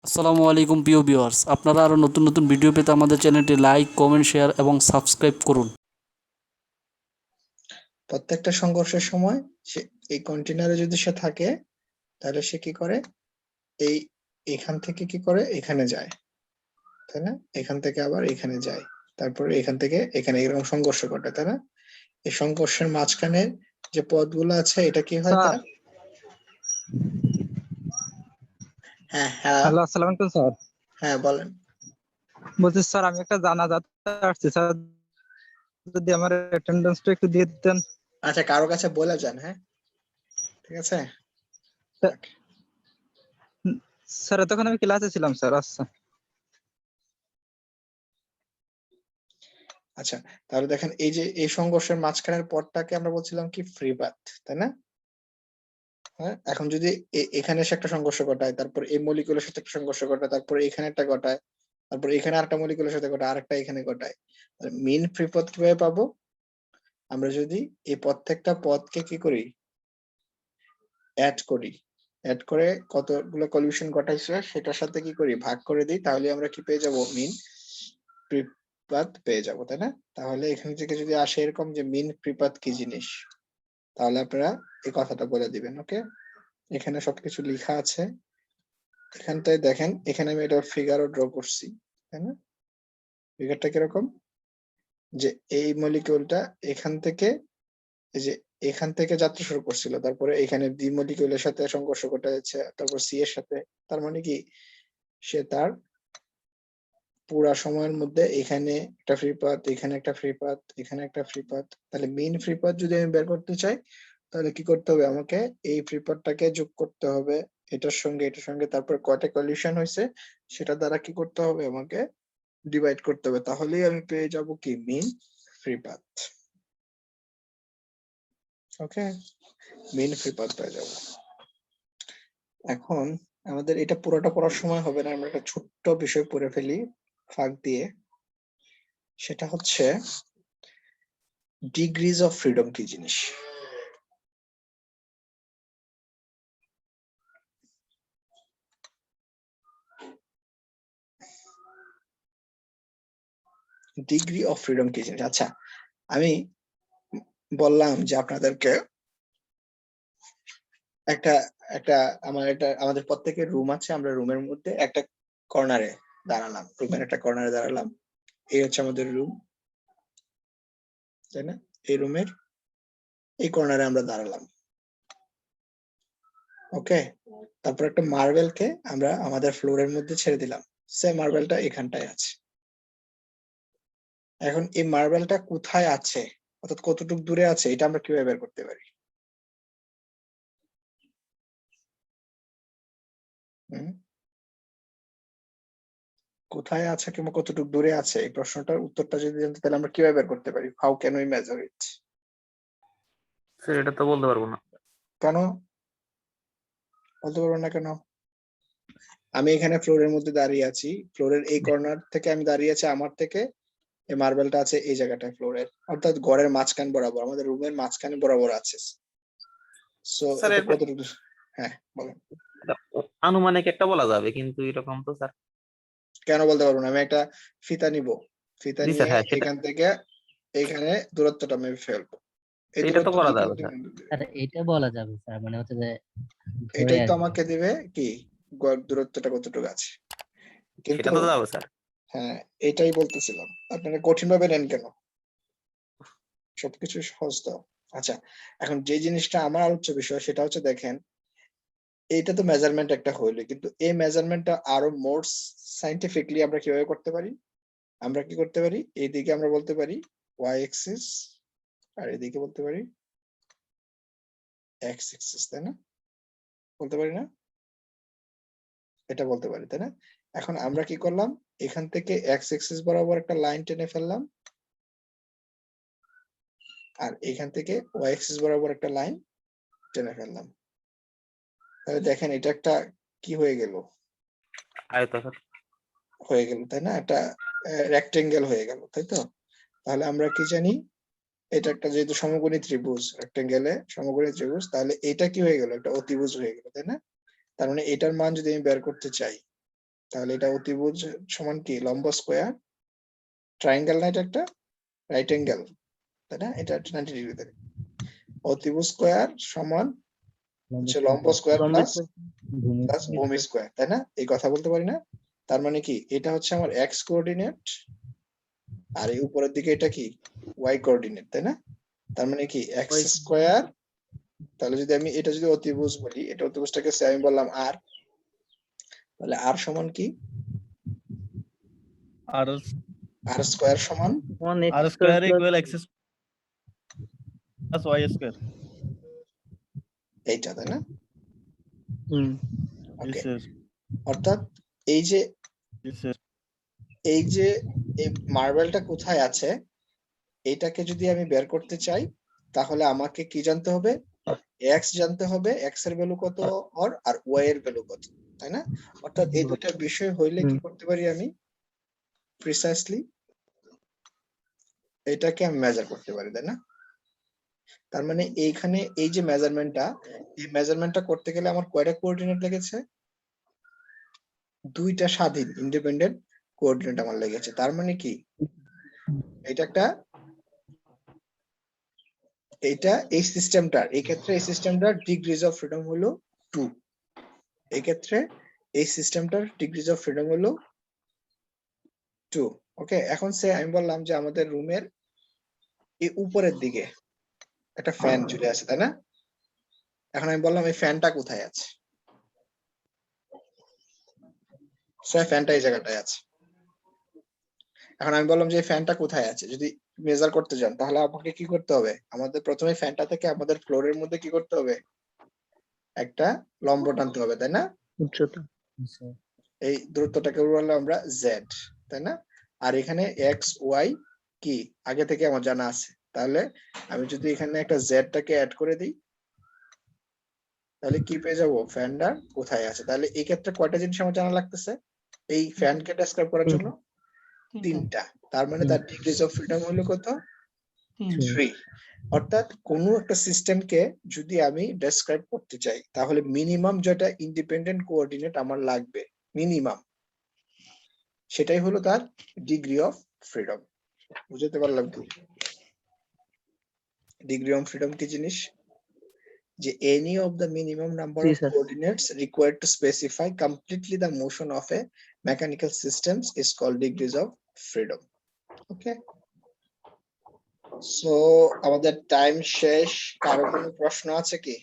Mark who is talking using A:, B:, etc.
A: আসসালামু আলাইকুম প্রিয় ভিউয়ার্স, আপনারা আরও নতুন নতুন ভিডিও পেতে আমাদের চ্যানেলটি লাইক, কমেন্ট, শেয়ার এবং সাবস্ক্রাইব করুন।
B: প্রত্যেকটা সংঘর্ষের সময় সে এই কন্টেনারে যদি সে থাকে তাহলে সে কি করে, এই এখান থেকে কি করে এখানে যায়, তাই না? এখান থেকে আবার এখানে যায়, তারপরে এখান থেকে এখানে এরকম সংঘর্ষ ঘটে, তাই না? এই সংঘর্ষের মাঝখানে যে পথগুলো আছে এটা কি হয়
C: স্যার
B: তার? হ্যাঁ হ্যাঁ
C: হ্যালো, আসসালামু আলাইকুম স্যার।
B: হ্যাঁ বলেন।
C: বলছি স্যার, আমি একটা জানাজাতে আসছি স্যার, যদি আমার অ্যাটেন্ডেন্সটা একটু দিয়ে দিতেন।
B: আচ্ছা, কারো কাছে বলে যান, হ্যাঁ ঠিক আছে। Okay.
C: স্যার তখন আমি ক্লাসে ছিলাম স্যার। আচ্ছা
B: আচ্ছা, তাহলে দেখেন এই যে এই সংঘর্ষের মাঝখানের পথটাকে আমরা বলছিলাম কি ফ্রি পাথ, তাই না? হ্যাঁ, এখন যদি এখানে এসে একটা সংঘর্ষ ঘটায়, তারপর এই মলিকুলের সাথে একটা সংঘর্ষ ঘটায়, তারপর এখানে একটা ঘটায়, তারপর এখানে আরেকটা মলিকুলের সাথে ঘটায়, আরেকটা এখানে ঘটায়, মিন ফ্রি পথ কিভাবে পাবো? আমরা যদি এই প্রত্যেকটা পথকে কি করি, অ্যাড করি, অ্যাড করে কতগুলো কলিউশন ঘটাইছে সেটার সাথে কি করি, ভাগ করে দিই, তাহলে আমরা কি পেয়ে যাব, মিন ফ্রি পাথ পেয়ে যাব, তাই না? তাহলে এখান থেকে যদি আসে এরকম যে মিন ফ্রি পাথ কি জিনিস, তাহলে আপনারা এই কথাটা বলে দিবেন। ওকে, এখানে সবকিছু লেখা আছে। এখানটায় দেখেন, এখানে আমি এটা ফিগারও ড্র করছি, তাই না? ফিগারটা কিরকম, যে এই মলিকিউলটা এখান থেকে, এই যে এখান থেকে যাত্রা শুরু করছিল, তারপরে এখানে বি মলিকিউলের সাথে সংঘর্ষ ঘটে যাচ্ছে, তারপর সি এর সাথে, তার মানে কি সে তার পুরা সময়ের মধ্যে এখানে একটা ফ্রি পাথ, এখানে একটা ফ্রি পাথ, এখানে একটা ফ্রি পাথ। তাহলে মেইন ফ্রি পাথ যদি আমি বের করতে চাই তাহলে কি করতে হবে, আমাকে এই ফ্রি পাথটাকে যোগ করতে হবে এটার সঙ্গে এটার সঙ্গে, তারপর কয়টা কলিউশন হয়েছে সেটা দ্বারা কি করতে হবে, আমাকে ডিভাইড করতে হবে, তাহলেই আমি পেয়ে যাব কি, মিন ফ্রি পাথ। ওকে, মিন ফ্রি পাথ পেয়ে যাব। এখন আমাদের এটা পুরোটা পড়ার সময় হবে না, আমরা একটা ছোট্ট বিষয় পড়ে ফেলি ফাঁক দিয়ে, সেটা হচ্ছে ডিগ্রিজ অফ ফ্রিডম কি জিনিস। ডিগ্রি অফ ফ্রিডম কি জিনিস? আচ্ছা, আমি বললাম যে আপনাদেরকে একটা একটা আমাদের প্রত্যেকের রুম আছে, আমরা রুমের মধ্যে একটা কর্নারে দাঁড়ালাম, রুমের একটা কর্নারে দাঁড়ালাম, এই হচ্ছে আমাদের রুম, তাই না? এই রুমের এই কর্নারে আমরা দাঁড়ালাম। ওকে, তারপর একটা মার্বেলকে আমরা আমাদের ফ্লোরের মধ্যে ছেড়ে দিলাম, সে মার্বেলটা এখানটায় আছে। এখন এই মার্বেলটা কোথায় আছে, অর্থাৎ কতটুকু দূরে আছে, এটা আমরা কিভাবে বের করতে পারি? কোথায় আছে কিংবা কতটুকু দূরে আছে, এই প্রশ্নটার উত্তরটা যদি জানতে তাহলে আমরা কিভাবে বের করতে পারি? How can we measure it?
D: Sir এটা তো বলতে পারবো না।
B: কেন বলতে পারবেন না কেন? আমি এখানে ফ্লোরের মধ্যে দাঁড়িয়ে আছি, ফ্লোরের এই কর্নার থেকে আমি দাঁড়িয়ে আছি, আমার থেকে এই মার্বেলটা আছে এই জায়গাটায় ফ্লোরের, অর্থাৎ ঘরের মাঝখান বরাবর, আমাদের রুমের মাঝখানে বরাবর আছে। সো
D: স্যার
B: এটা
D: এটা
B: কতটুকু? হ্যাঁ বলেন।
D: আনুমানিক একটা বলা যাবে, কিন্তু এরকম তো স্যার।
B: কেন বলতে পারবো না? আমি একটা ফিতা নিব, ফিতা
D: জি স্যার,
B: নিয়ে
D: হ্যাঁ সেটা
B: এখান থেকে এইখানে দূরত্বটা মেপে ফেলবো, এই
D: এটা তো
B: দূরত্ব
D: করা
B: যদি
D: যাবে
B: আমাকে
D: স্যার।
B: দিবে,
E: স্যার এটা বলা যাবে স্যার, মানে হচ্ছে যে ধরে
B: এটাই
E: আর
B: তো
E: কি।
B: আমাকে দিবে কি, দূরত্বটা কতটুকু আছে। কিন্তু
D: সেটা তো যাবে স্যার।
B: হ্যাঁ, এটাই বলতেছিলাম, আপনারা কঠিন ভাবে নেন কেন? সবকিছু সহজ দাও। আচ্ছা, এখন যে জিনিসটা আমার আলোচ্য বিষয় সেটা হচ্ছে, দেখেন এইটা তো মেজারমেন্ট একটা হইলো, কিন্তু এই মেজারমেন্টটা আরো মোর সাইন্টিফিকলি আমরা কিভাবে করতে পারি? আমরা কি করতে পারি, এইদিকে আমরা বলতে পারি ওয়াই এক্সিস, আর এদিকে বলতে পারি এক্স এক্সিস, তাই না? বলতে পারি না? এটা বলতে পারি, তাই না? এখন আমরা কি করলাম, এখান থেকে এক্স এক্সিস বরাবর একটা লাইন টেনে ফেললাম, আর এখান থেকে ওয়াই এক্সিস বরাবর একটা লাইন টেনে ফেললাম, তাহলে দেখেন এটা একটা কি হয়ে গেল,
D: আয়তাকার।
B: হয়ে গেল, তাই না? একটা রেক্টেঙ্গেল হয়ে গেল, তাই তো? তাহলে আমরা কি জানি, এটা একটা যেহেতু সমকোণী ত্রিভুজ, রেক্টেঙ্গেলে সমকোণী ত্রিভুজ, তাহলে এটা কি হয়ে গেল, একটা অতিভুজ হয়ে গেল, তাই না? তার মানে এটার মান যদি আমি বের করতে চাই, তাহলে এটা অতিভুজ সমান কি লম্ব স্কোয়ার ট্রায়াঙ্গেল না এটা একটা রাইট অ্যাঙ্গেল তাই না এটা 90 ডিগ্রি থাকে অতিভুজ স্কোয়ার সমান হচ্ছে লম্ব স্কোয়ার প্লাস ভূমি স্কোয়ার তাই না এই কথা বলতে পারি না তার মানে কি এটা হচ্ছে আমার এক্স কোঅর্ডিনেট আর এই উপরের দিকে এটা কি ওয়াই কোঅর্ডিনেট তাই না তার মানে কি এক্স স্কোয়ার তাহলে যদি আমি এটা যদি অতিভুজ বলি এটা অতিভুজটাকে আমি বললাম আর তাহলে আর সমান কি
F: আর
B: আর স্কোয়ার সমান
F: r square equal x plus y square
B: এইটা তাই না
F: জি
B: ওকে
F: স্যার
B: অর্থাৎ এই যে
F: জি স্যার
B: এই যে এই মার্বেলটা কোথায় আছে এটাকে যদি আমি বের করতে চাই তাহলে আমাকে কি জানতে হবে এক্স জানতে হবে এক্স এর ভ্যালু কত আর ওয়াই এর ভ্যালু কত তাই না অর্থাৎ এই দুইটা বিষয় হইলে কি করতে পারি আমি প্রিসাইসলি এটাকে আমি মেজার করতে পারি তাই না তার মানে এইখানে এই যে মেজারমেন্টটা করতে গেলে আমার কয়টা কোঅর্ডিনেট লেগেছে দুইটা স্বাধীন ইন্ডিপেন্ডেন্ট কোঅর্ডিনেট আমার লেগেছে তার মানে কি এটা এই সিস্টেমটার ডিগ্রিজ অফ ফ্রিডম হলো 2 এই ক্ষেত্রে এই সিস্টেমটার ডিগ্রিজ অফ ফ্রিডম হলো 2 ওকে এখন আমি বললাম যে আমাদের রুমের এই উপরের দিকে একটা ফ্যান চলে আসে তাই না এখন আমি বললাম এই ফ্যানটা কোথায় আছে ফ্যানটা এই জায়গাটায় আছে এখন আমি বললাম যে ফ্যানটা কোথায় আছে যদি মেজার করতে যান তাহলে আপনাকে কি করতে হবে আমাদের প্রথমে ফ্যানটা থেকে আমাদের ফ্লোরের মধ্যে কি করতে হবে একটা লম্ব টানতে হবে তাই না
C: উচ্চতা
B: এই দূরত্বটাকে বললাম আমরা জেড তাই না আর এখানে এক্স ওয়াই কি আগে থেকে আমার জানা আছে তাহলে আমি যদি এখানে একটা জেডটাকে অ্যাড করে দিই তাহলে কি পেয়ে যাবো ফ্যানটা কোথায় আছে তাহলে এই ক্ষেত্রে কয়টা জিনিস আমার জানা লাগতেছে এই ফ্যানকে ডেসক্রাইব করার জন্য তিনটা তার মানে তার ডিগ্রিজ অফ ফ্রিডম হলো কত 3 অর্থাৎ কোন একটা সিস্টেমকে যদি আমি ডেসক্রাইব করতে চাই তাহলে মিনিমাম যেটা ইন্ডিপেন্ডেন্ট কোঅর্ডিনেট আমার লাগবে মিনিমাম সেটাই হলো তার ডিগ্রি অফ ফ্রিডম বুঝতে পারলাম কি ডিগ্রি অফ ফ্রিডম কি জিনিস যে any of the minimum number
C: G
B: of
C: sir
B: coordinates required to specify completely the motion of a mechanical systems is called degrees of freedom okay so আমাদের time শেষ কারো কোনো প্রশ্ন আছে কি